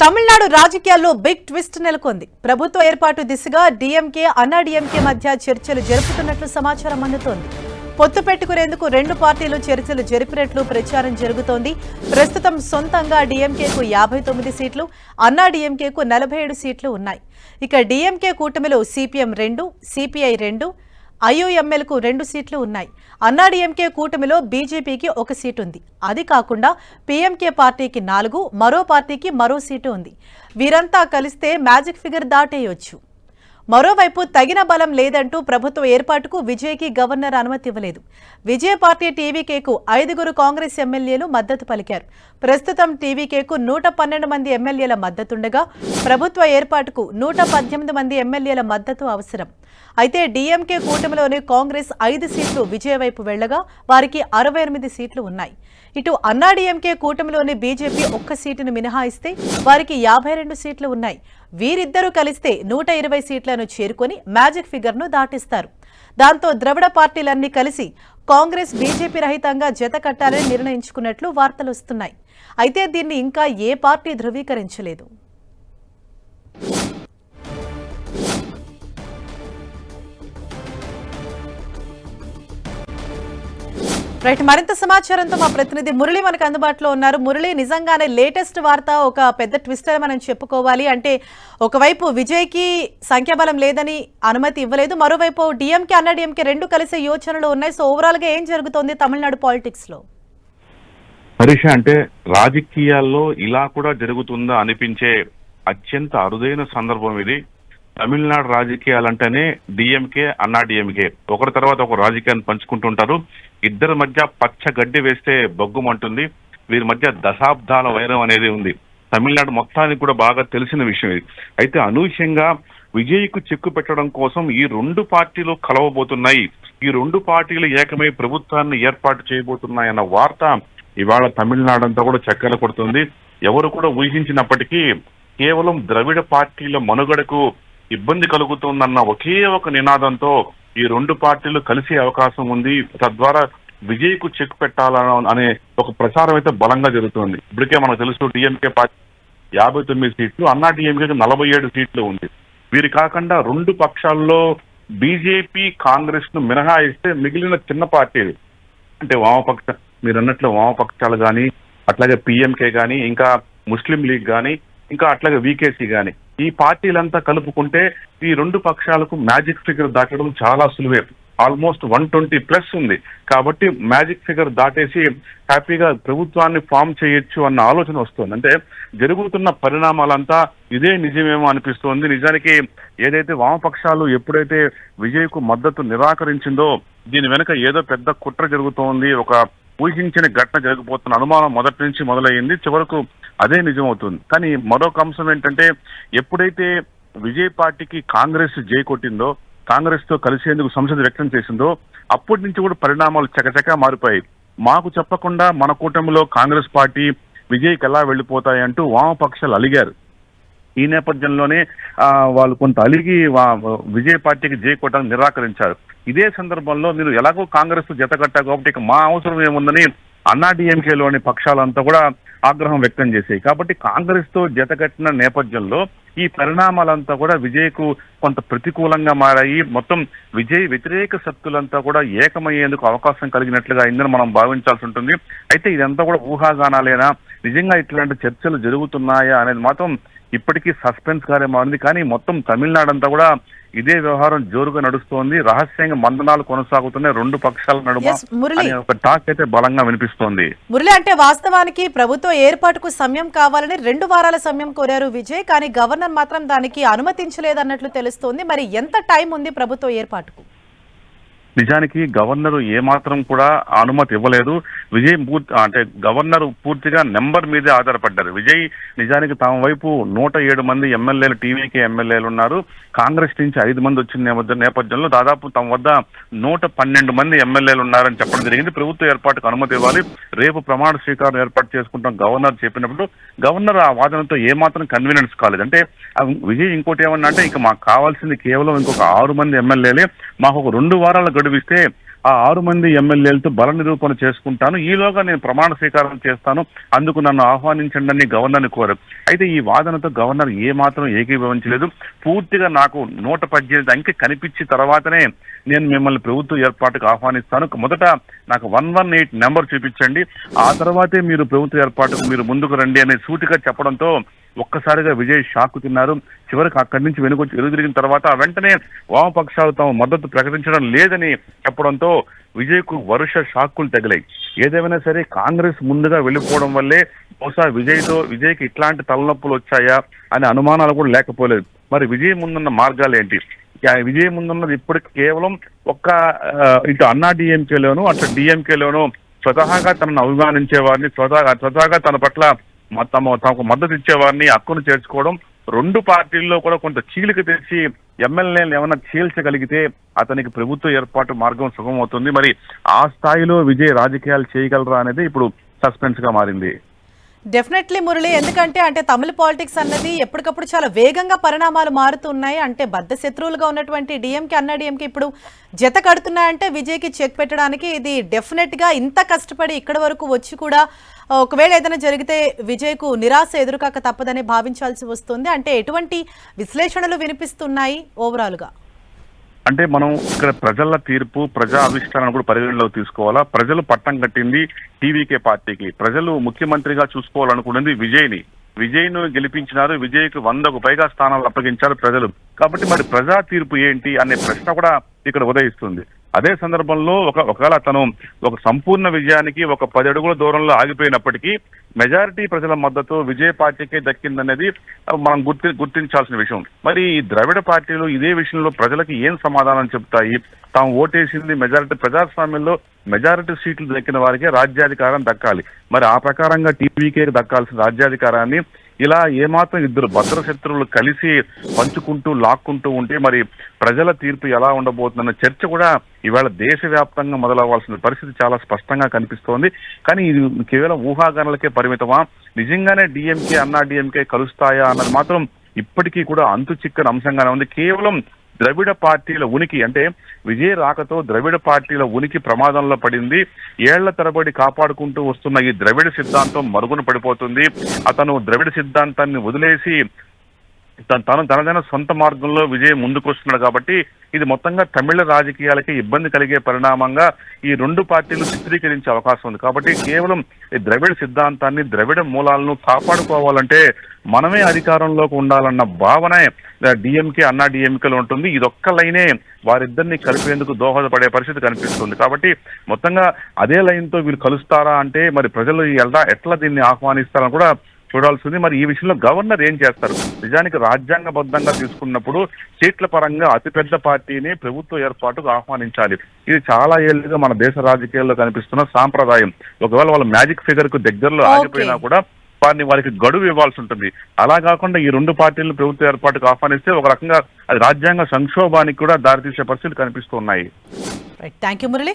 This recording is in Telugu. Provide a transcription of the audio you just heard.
తమిళనాడు రాజకీయాల్లో బిగ్ ట్విస్ట్ నెలకొంది. ప్రభుత్వ ఏర్పాటు దిశగా డీఎంకే, అన్నా డీఎంకే మధ్య చర్చలు జరుపుతున్నట్లు సమాచారం అందుతోంది. పొత్తు పెట్టుకునేందుకు రెండు పార్టీలు చర్చలు జరిపినట్లు ప్రచారం జరుగుతోంది. ప్రస్తుతం సొంతంగా డీఎంకేకు 59 సీట్లు, అన్నా డీఎంకేకు 47 సీట్లు ఉన్నాయి. ఇక డీఎంకే కూటమిలో సిపిఎం 2, సిపిఐ 2, ఐయుఎంఎల్కు 2 సీట్లు ఉన్నాయి. అన్నాడీఎంకే కూటమిలో బీజేపీకి 1 సీటు ఉంది. అది కాకుండా పీఎంకే పార్టీకి 4, మరో పార్టీకి మరో సీటు ఉంది. వీరంతా కలిస్తే మ్యాజిక్ ఫిగర్ దాటేయొచ్చు. మరోవైపు తగిన బలం లేదంటూ ప్రభుత్వ ఏర్పాటుకు విజయ్కి గవర్నర్ అనుమతి ఇవ్వలేదు. విజయ పార్టీ టీవీకేకు 5 కాంగ్రెస్ ఎమ్మెల్యేలు మద్దతు పలికారు. ప్రస్తుతం టీవీకేకు 112 మంది ఎమ్మెల్యేల మద్దతుండగా ప్రభుత్వ ఏర్పాటుకు 118 మంది ఎమ్మెల్యేల మద్దతు అవసరం. అయితే డీఎంకే కూటమిలోని కాంగ్రెస్ 5 సీట్లు విజయ వైపు వెళ్లగా వారికి 68 సీట్లు ఉన్నాయి. ఇటు అన్నాడీఎంకే కూటమిలోని బీజేపీ 1 సీటును మినహాయిస్తే వారికి 52 సీట్లు ఉన్నాయి. వీరిద్దరూ కలిస్తే 120 సీట్లను చేరుకొని మ్యాజిక్ ఫిగర్ను దాటిస్తారు. దాంతో ద్రవిడ పార్టీలన్నీ కలిసి కాంగ్రెస్ బీజేపీ రహితంగా జత కట్టాలని నిర్ణయించుకున్నట్లు వార్తలు వస్తున్నాయి. అయితే దీన్ని ఇంకా ఏ పార్టీ ధృవీకరించలేదు. రైట్, మరింత సమాచారంతో మా ప్రతినిధి మురళి మనకు అందుబాటులో ఉన్నారు. మురళి, నిజంగానే లేటెస్ట్ వార్త ఒక పెద్ద ట్విస్ట్ అని మనం చెప్పుకోవాలి. అంటే ఒకవైపు విజయ్కి సంఖ్యాబలం లేదని అనుమతి ఇవ్వలేదు, మరోవైపు డిఎంకే అన్నా డిఎంకే రెండు కలిసే యోచనలు ఉన్నాయి. సో ఓవరాల్ గా ఏం జరుగుతోంది తమిళనాడు పాలిటిక్స్ లో? హరీష, అంటే రాజకీయాల్లో ఇలా కూడా జరుగుతుందా అనిపించే అత్యంత అరుదైన సందర్భం ఇది. తమిళనాడు రాజకీయాలంటేనే డిఎంకే, అన్నా డిఎంకే ఒకరి తర్వాత ఒక రాజకీయాన్ని పంచుకుంటుంటారు. ఇద్దరి మధ్య పచ్చ గడ్డి వేస్తే బొగ్గుమంటుంది. వీరి మధ్య దశాబ్దాల వైరం అనేది ఉంది. తమిళనాడు మొత్తానికి కూడా బాగా తెలిసిన విషయం ఇది. అయితే అనూహ్యంగా విజయ్కు చెక్కు పెట్టడం కోసం ఈ రెండు పార్టీలు కలవబోతున్నాయి, ఈ రెండు పార్టీలు ఏకమై ప్రభుత్వాన్ని ఏర్పాటు చేయబోతున్నాయన్న వార్త ఇవాళ తమిళనాడు అంతా కూడా చక్కెర కొడుతుంది. ఎవరు కూడా ఊహించినప్పటికీ కేవలం ద్రవిడ పార్టీల మనుగడకు ఇబ్బంది కలుగుతుందన్న ఒకే ఒక నినాదంతో ఈ రెండు పార్టీలు కలిసే అవకాశం ఉంది. తద్వారా విజయ్కు చెక్ పెట్టాలని అనే ఒక ప్రచారం అయితే బలంగా జరుగుతుంది. ఇప్పటికే మనకు తెలుసు, డిఎంకే పార్టీ 59 సీట్లు, అన్నా డిఎంకేకి 47 సీట్లు ఉంది. వీరి కాకుండా రెండు పక్షాల్లో బీజేపీ, కాంగ్రెస్ ను మినహాయిస్తే మిగిలిన చిన్న పార్టీలు అంటే వామపక్ష, మీరు అన్నట్లు వామపక్షాలు కానీ, అట్లాగే పిఎంకే కానీ, ఇంకా ముస్లిం లీగ్ కానీ, ఇంకా అట్లాగే వీకేసీ కానీ, ఈ పార్టీలంతా కలుపుకుంటే ఈ రెండు పక్షాలకు మ్యాజిక్ ఫిగర్ దాటడం చాలా సులువే. ఆల్మోస్ట్ 120+ ఉంది. కాబట్టి మ్యాజిక్ ఫిగర్ దాటేసి హ్యాపీగా ప్రభుత్వాన్ని ఫామ్ చేయొచ్చు అన్న ఆలోచన వస్తుంది. అంటే జరుగుతున్న పరిణామాలంతా ఇదే నిజమేమో అనిపిస్తోంది. నిజానికి ఏదైతే వామపక్షాలు ఎప్పుడైతే విజయ్కు మద్దతు నిరాకరించిందో దీని వెనుక ఏదో పెద్ద కుట్ర జరుగుతోంది, ఒక ఊహించిన ఘటన జరగబోతున్న అనుమానం మొదటి నుంచి మొదలయ్యింది. చివరకు అదే నిజమవుతుంది. కానీ మరొక అంశం ఏంటంటే, ఎప్పుడైతే విజయ్ పార్టీకి కాంగ్రెస్ జై కొట్టిందో, కాంగ్రెస్ తో కలిసేందుకు సంసద వ్యక్తం చేసిందో, అప్పటి నుంచి కూడా పరిణామాలు చకచకా మారిపోయాయి. మాకు చెప్పకుండా మన కూటమిలో కాంగ్రెస్ పార్టీ విజయ్కి ఎలా వెళ్లిపోతాయంటూ వామపక్షాలు అలిగారు. ఈ నేపథ్యంలోనే వాళ్ళు కొంత అలిగి విజయ్ పార్టీకి జై కొట్టడానికి నిరాకరించారు. ఇదే సందర్భంలో మీరు ఎలాగో కాంగ్రెస్ జత కట్టారు కాబట్టి ఇక మా అవసరం ఏముందని అన్నా డిఎంకేలోని పక్షాలంతా కూడా ఆగ్రహం వ్యక్తం చేశాయి. కాబట్టి కాంగ్రెస్ తో జత కట్టిన నేపథ్యంలో ఈ పరిణామాలంతా కూడా విజయ్కు కొంత ప్రతికూలంగా మారాయి. మొత్తం విజయ్ వ్యతిరేక శక్తులంతా కూడా ఏకమయ్యేందుకు అవకాశం కలిగినట్లుగా అయిందని మనం భావించాల్సి ఉంటుంది. అయితే ఇదంతా కూడా ఊహాగానాలేనా, నిజంగా ఇట్లాంటి చర్చలు జరుగుతున్నాయా అనేది మాత్రం ఇప్పటికీ సస్పెన్స్ గానే మారింది. కానీ మొత్తం తమిళనాడు అంతా కూడా ఇదే వ్యవహారం జోరుగా నడుస్తోంది. రహస్యంగా మందనాలు కొనసాగుతున్నాయి రెండు పక్షాల నడుమ ఒక టాక్ అయితే బలంగా వినిపిస్తోంది. మురళి, అంటే వాస్తవానికి ప్రభుత్వ ఏర్పాటుకు సమయం కావాలని 2 వారాల సమయం కోరారు విజయ్, కానీ గవర్నర్ మాత్రం దానికి అనుమతించలేదన్నట్లు తెలుస్తోంది. మరి ఎంత టైం ఉంది ప్రభుత్వ ఏర్పాటుకు? నిజానికి గవర్నర్ ఏమాత్రం కూడా అనుమతి ఇవ్వలేదు. విజయ్ అంటే గవర్నర్ పూర్తిగా నెంబర్ మీదే ఆధారపడ్డారు. విజయ్ నిజానికి తమ వైపు 107 మంది ఎమ్మెల్యేలు, టీవీకే ఎమ్మెల్యేలు ఉన్నారు. కాంగ్రెస్ నుంచి 5 మంది వచ్చిన నేపథ్యంలో దాదాపు తమ వద్ద 112 మంది ఎమ్మెల్యేలు ఉన్నారని చెప్పడం జరిగింది. ప్రభుత్వ ఏర్పాటుకు అనుమతి ఇవ్వాలి, రేపు ప్రమాణ స్వీకారం ఏర్పాటు చేసుకుంటాం గవర్నర్ చెప్పినప్పుడు గవర్నర్ ఆ వాదనతో ఏమాత్రం కన్వీనియన్స్ కాలేదు. అంటే విజయ్ ఇంకోటి ఏమన్నా అంటే, ఇక మాకు కావాల్సింది కేవలం ఇంకొక 6 మంది ఎమ్మెల్యేలే, మాకు ఒక 2 వారాల గడువిస్తే ఆ 6 మంది ఎమ్మెల్యేలతో బల నిరూపణ చేసుకుంటాను, ఈలోగా నేను ప్రమాణ స్వీకారం చేస్తాను, అందుకు నన్ను ఆహ్వానించండి అని గవర్నర్ని కోరారు. అయితే ఈ వాదనతో గవర్నర్ ఏమాత్రం ఏకీభవించలేదు. పూర్తిగా నాకు 118 అంకె కనిపించిన తర్వాతనే నేను మిమ్మల్ని ప్రభుత్వ ఏర్పాటుకు ఆహ్వానిస్తాను, మొదట నాకు 118 నెంబర్ చూపించండి, ఆ తర్వాతే మీరు ప్రభుత్వ ఏర్పాటుకు మీరు ముందుకు రండి అనే సూటిగా చెప్పడంతో ఒక్కసారిగా విజయ్ షాక్ తిన్నారు. చివరికి అక్కడి నుంచి వెనుకొచ్చి ఎదురుదిరిగిన తర్వాత వెంటనే వామపక్షాలు తమ మద్దతు ప్రకటించడం లేదని చెప్పడంతో విజయ్కు వరుస షాక్కులు తగిలాయి. ఏదేమైనా సరే కాంగ్రెస్ ముందుగా వెళ్ళిపోవడం వల్లే బహుశా విజయ్కి ఇట్లాంటి తలనొప్పులు వచ్చాయా అనే అనుమానాలు కూడా లేకపోలేదు. మరి విజయ్ ముందున్న మార్గాలు ఏంటి? విజయ్ ముందున్నది ఇప్పటికి కేవలం ఇటు అన్నా డిఎంకేలోను అటు డిఎంకేలోను స్వతహాగా తనను అభిమానించే వారిని, స్వతహాగా తన పట్ల తమకు మద్దతు ఇచ్చేవారిని హక్కును చేర్చుకోవడం, 2 పార్టీల్లో కూడా కొంత చీలిక తెచ్చి ఎమ్మెల్యేలు ఏమైనా చీల్చగలిగితే అతనికి ప్రభుత్వ ఏర్పాటు మార్గం సుగమవుతుంది. మరి ఆ స్థాయిలో విజయ్ రాజకీయాలు చేయగలరా అనేది ఇప్పుడు సస్పెన్స్ గా మారింది. డెఫినెట్లీ మురళి, ఎందుకంటే తమిళ పాలిటిక్స్ అన్నది ఎప్పటికప్పుడు చాలా వేగంగా పరిణామాలు మారుతున్నాయి. అంటే బద్ద శత్రువులుగా ఉన్నటువంటి డిఎంకే అన్నా డిఎంకే ఇప్పుడు జత కడుతున్నాయంటే విజయ్కి చెక్ పెట్టడానికి ఇది డెఫినెట్గా ఇంత కష్టపడి ఇక్కడి వరకు వచ్చి కూడా ఒకవేళ ఏదైనా జరిగితే విజయ్కు నిరాశ ఎదురుకాక తప్పదని భావించాల్సి వస్తుంది. అంటే ఎటువంటి విశ్లేషణలు వినిపిస్తున్నాయి ఓవరాల్గా? అంటే మనం ఇక్కడ ప్రజల తీర్పు, ప్రజా ఆవిష్కరణ కూడా పరిగణలోకి తీసుకోవాలా. ప్రజలు పట్టం కట్టింది టీవీకే పార్టీకి, ప్రజలు ముఖ్యమంత్రిగా చూసుకోవాలనుకున్నది విజయ్ను గెలిపించినారు, విజయ్కు 100కు పైగా స్థానాలు అప్పగించారు ప్రజలు. కాబట్టి మరి ప్రజా తీర్పు ఏంటి అనే ప్రశ్న కూడా ఇక్కడ ఉదయిస్తుంది. అదే సందర్భంలో ఒకవేళ తను ఒక సంపూర్ణ విజయానికి 10 అడుగుల దూరంలో ఆగిపోయినప్పటికీ మెజారిటీ ప్రజల మద్దతు విజయ్ పార్టీకే దక్కిందనేది మనం గుర్తించాల్సిన విషయం. మరి ఈ ద్రవిడ పార్టీలు ఇదే విషయంలో ప్రజలకు ఏం సమాధానం చెప్తాయి? తాము ఓటేసింది మెజారిటీ, ప్రజాస్వామ్యంలో మెజారిటీ సీట్లు దక్కిన వారికే రాజ్యాధికారం దక్కాలి. మరి ఆ ప్రకారంగా టీవీకే దక్కాల్సిన రాజ్యాధికారాన్ని ఇలా ఏమాత్రం ఇద్దరు భద్రశత్రువులు కలిసి పంచుకుంటూ లాక్కుంటూ ఉంటే మరి ప్రజల తీర్పు ఎలా ఉండబోతుందన్న చర్చ కూడా ఇవాళ దేశవ్యాప్తంగా మొదలవ్వాల్సిన పరిస్థితి చాలా స్పష్టంగా కనిపిస్తోంది. కానీ ఇది కేవలం ఊహాగానాలకే పరిమితమా? నిజంగానే డిఎంకే అన్నా డిఎంకే కలుస్తాయా అన్నది మాత్రం ఇప్పటికీ కూడా అంతు చిక్కని అంశంగానే ఉంది. కేవలం ద్రవిడ పార్టీల ఉనికి, అంటే విజయ్ రాకతో ద్రవిడ పార్టీల ఉనికి ప్రమాదంలో పడింది. ఏళ్ల తరబడి కాపాడుకుంటూ వస్తున్న ఈ ద్రవిడ సిద్ధాంతం మరుగున పడిపోతుంది. అతను ద్రవిడ సిద్ధాంతాన్ని వదిలేసి తనదైన సొంత మార్గంలో విజయ్ ముందుకు వస్తున్నాడు. కాబట్టి ఇది మొత్తంగా తమిళ రాజకీయాలకి ఇబ్బంది కలిగే పరిణామంగా ఈ 2 పార్టీలు చిత్రీకరించే అవకాశం ఉంది. కాబట్టి కేవలం ఈ ద్రవిడ సిద్ధాంతాన్ని, ద్రవిడ మూలాలను కాపాడుకోవాలంటే మనమే అధికారంలోకి ఉండాలన్న భావన డిఎంకే అన్నా డిఎంకేలో ఉంటుంది. ఇదొక్క లైనే వారిద్దరిని కలిపేందుకు దోహదపడే పరిస్థితి కనిపిస్తుంది. కాబట్టి మొత్తంగా అదే లైన్తో వీళ్ళు కలుస్తారా అంటే మరి ప్రజలు ఎట్లా దీన్ని ఆహ్వానిస్తారని కూడా చూడాల్సింది. మరి ఈ విషయంలో గవర్నర్ ఏం చేస్తారు? నిజానికి రాజ్యాంగబద్ధంగా తీసుకున్నప్పుడు సీట్ల పరంగా అతిపెద్ద పార్టీని ప్రభుత్వ ఏర్పాటుకు ఆహ్వానించాలి. ఇది చాలా ఏళ్లుగా మన దేశ రాజకీయాల్లో కనిపిస్తున్న సాంప్రదాయం. ఒకవేళ వాళ్ళ మ్యాజిక్ ఫిగర్ కు దగ్గరలో ఆగిపోయినా కూడా వారికి గడువు ఇవ్వాల్సి ఉంటుంది. అలా కాకుండా ఈ 2 పార్టీలను ప్రభుత్వ ఏర్పాటుకు ఆహ్వానిస్తే ఒక రకంగా అది రాజ్యాంగ సంక్షోభానికి కూడా దారితీసే పరిస్థితులు కనిపిస్తున్నాయి. Thank you Murali.